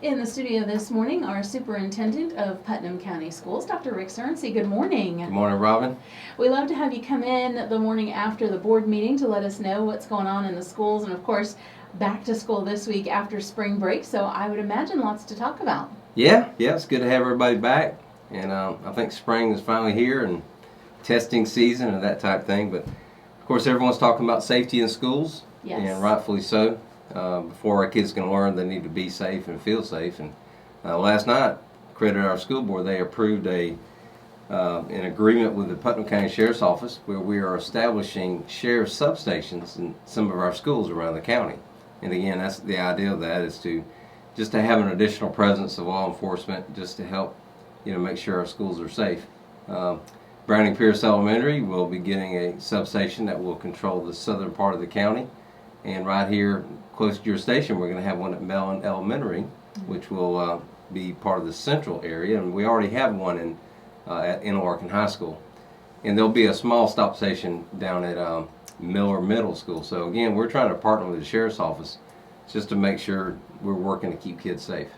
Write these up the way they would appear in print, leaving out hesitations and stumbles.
In the studio this morning, our Superintendent of Putnam County Schools, Dr. Rick Surrency. Good morning. Good morning, Robin. We love to have you come in the morning after the board meeting to let us know what's going on in the schools, and of course, back to school this week after spring break, so I would imagine lots to talk about. Yeah, it's good to have everybody back, and I think spring is finally here, and testing season and that type of thing, but of course everyone's talking about safety in schools, Yes. and rightfully so. Before our kids can learn, they need to be safe and feel safe. And last night, credit our school board, they approved an agreement with the Putnam County Sheriff's Office where we are establishing sheriff substations in some of our schools around the county. And again, that's the idea of that, is to just to have an additional presence of law enforcement, just to help make sure our schools are safe. Browning Pierce Elementary will be getting a substation that will control the southern part of the county. And right here, close to your station, we're going to have one at Mellon Elementary, which will be part of the central area. And we already have one at Interlaken High School. And there'll be a small stop station down at Miller Middle School. So again, we're trying to partner with the Sheriff's Office just to make sure we're working to keep kids safe.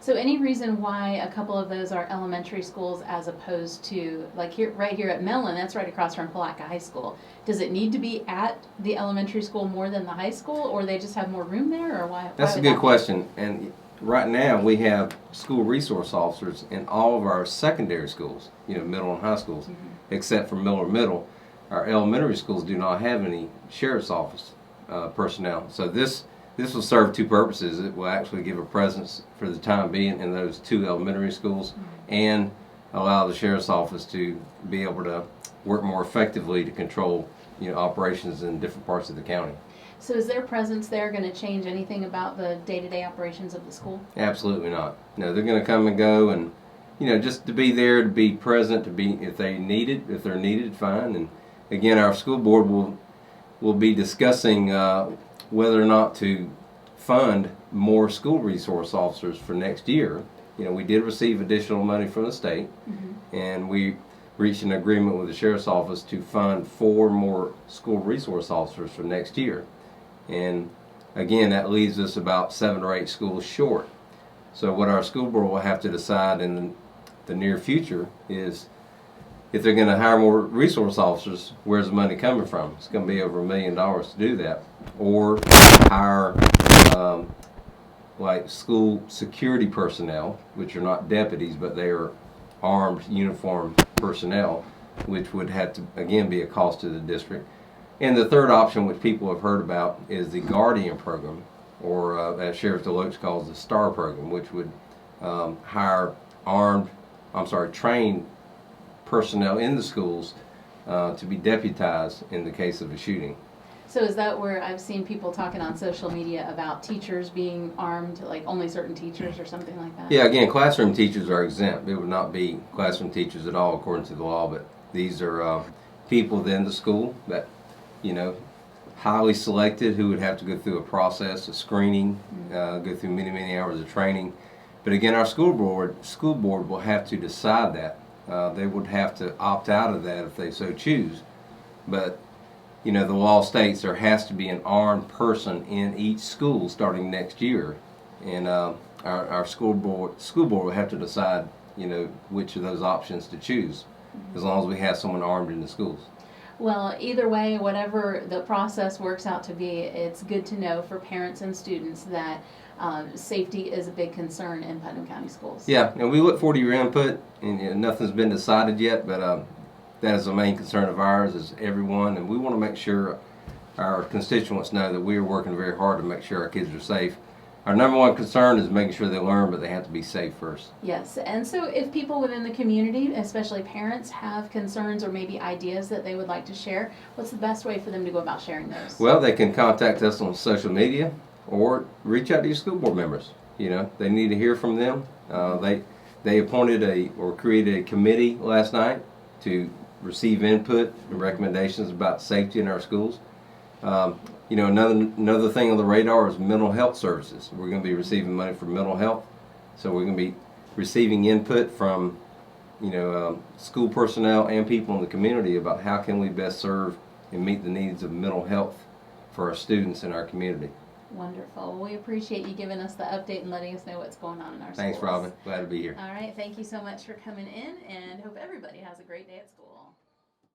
So any reason why a couple of those are elementary schools as opposed to, like right here at Mellon, that's right across from Palatka High School. Does it need to be at the elementary school more than the high school, or they just have more room there, or why? That's a good question. And right now we have school resource officers in all of our secondary schools, middle and high schools, except for Miller Middle. Our elementary schools do not have any sheriff's office personnel. So this will serve two purposes. It will actually give a presence for the time being in those two elementary schools and allow the sheriff's office to be able to work more effectively to control operations in different parts of the county. So is their presence there going to change anything about the day-to-day operations of the school? Absolutely not. No, they're going to come and go, and just to be there, to be present, to be if they're needed, fine. And again, our school board will be discussing whether or not to fund more school resource officers for next year. We did receive additional money from the state, and we reached an agreement with the Sheriff's Office to fund 4 more school resource officers for next year. And again, that leaves us about 7 or 8 schools short. So what our school board will have to decide in the near future is if they're going to hire more resource officers, where's the money coming from? It's going to be over $1 million to do that. Or hire like school security personnel, which are not deputies, but they are armed, uniformed personnel, which would have to, again, be a cost to the district. And the third option, which people have heard about, is the Guardian program, or as Sheriff Deloach calls the STAR program, which would hire trained personnel in the schools to be deputized in the case of a shooting. So is that where I've seen people talking on social media about teachers being armed, like only certain teachers or something like that? Yeah, again, classroom teachers are exempt. It would not be classroom teachers at all according to the law, but these are people within the school that, highly selected, who would have to go through a process of screening, go through many, many hours of training. But again, our school board will have to decide that. They would have to opt out of that if they so choose. But the law states there has to be an armed person in each school starting next year, and our school board will have to decide, which of those options to choose, as long as we have someone armed in the schools. Well, either way, whatever the process works out to be, it's good to know for parents and students that safety is a big concern in Putnam County schools. Yeah, and we look forward to your input, and nothing's been decided yet, but that is the main concern of ours, is everyone, and we want to make sure our constituents know that we are working very hard to make sure our kids are safe. Our number one concern is making sure they learn, but they have to be safe first. Yes, and so if people within the community, especially parents, have concerns or maybe ideas that they would like to share, what's the best way for them to go about sharing those? Well, they can contact us on social media or reach out to your school board members. They need to hear from them. They appointed or created a committee last night to receive input and recommendations about safety in our schools. Another thing on the radar is mental health services. We're going to be receiving money for mental health, so we're going to be receiving input from school personnel and people in the community about how can we best serve and meet the needs of mental health for our students in our community. Wonderful. Well, we appreciate you giving us the update and letting us know what's going on in our Thanks, schools. Robin. Glad to be here. All right. Thank you so much for coming in, and hope everybody has a great day at school.